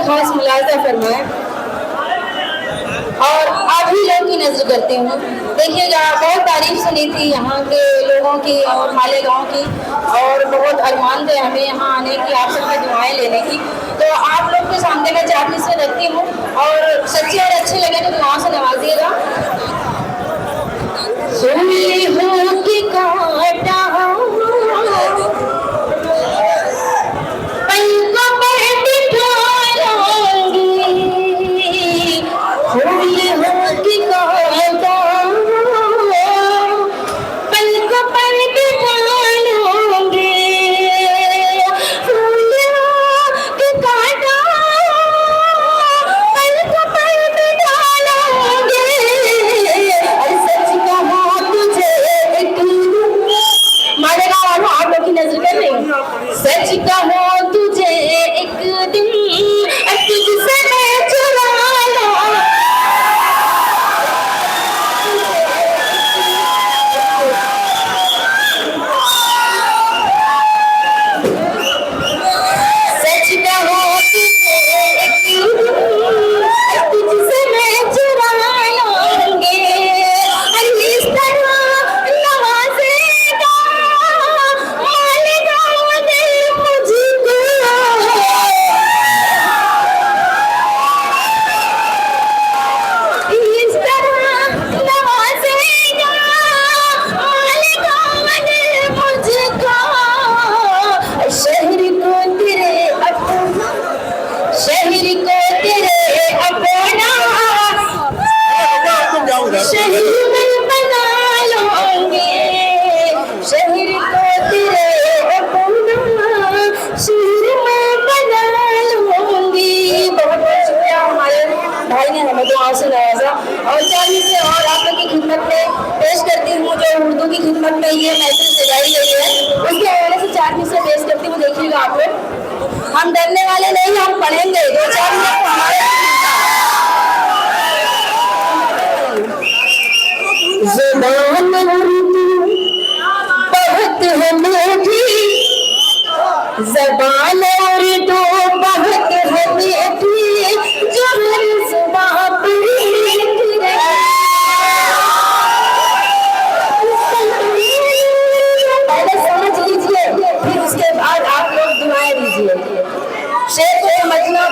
खास मुलाजा फरमाएं और आप ही लोगों की नजर करती हूँ। देखिएगा, बहुत तारीफ सुनी थी यहाँ के लोगों की और मालेगांव की, और बहुत अरमान थे हमें यहाँ आने की, आप सबकी दुआएं लेने की। तो आप लोग के सामने मैं 4 मिसरे रखती हूँ और सच्चे और अच्छे लगे तो दुआओं से नवाजिएगा। सुनी हो कि काटा सच कहो तुझे एक दिन तुझसे मैं चुरा लूं। सच कहो तुझे एक दिन तुझसे मैं चुरा लूंगी। इस तरह नवाजेगा मालेगा दिल मुझको। इस तरह नवाजेगा मालेगा दिल मुझको। शहर को तेरे अपना, शहर को तेरे अपना, शहर में बना लूंगी। शहर को तेरे अपना, शहर में बना लूंगी। बहुत बहुत शुक्रिया, हमारे भाई ने हमें दुआओं से नवाजा। और 4 मिसरे और आप लोग की खिदमत में पेश करती हूँ, जो उर्दू की खिदमत में ये महफिल सजाई गई है उसके हवाले से 4 मिसरे पेश करती हूँ। देखिएगा आप लोग, हम डरने वाले नहीं, हम पढ़ेंगे। 2-4 मिनट तो हमारे ज़बान उर्दू बहुत है मीठी, ज़बान उर्दू बहुत है मीठी, जो हर ज़ुबान पर लिख रही। पहले समझ लीजिए, फिर उसके बाद आप लोग दुआएं दीजिए। शेर को समझना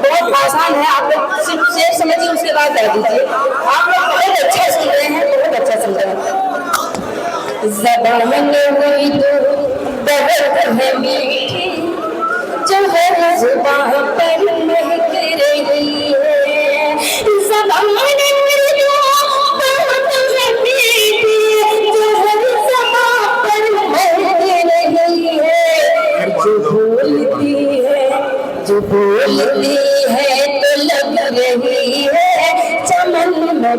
बहुत आसान है, आप लोग सिर्फ शेर समझिए, उसके बाद कह दीजिए। आप लोग बहुत अच्छा सुन रहे हैं, बहुत अच्छा सुन रहे हैं। ज़बान हुई तो बहुत है मीठी, जो हर ज़ुबान पर महक रही है। ज़बान हुई तो बहुत है मीठी, जो हर ज़ुबान पर महक रही है। जो बोलती है तो लग रही है चमन में।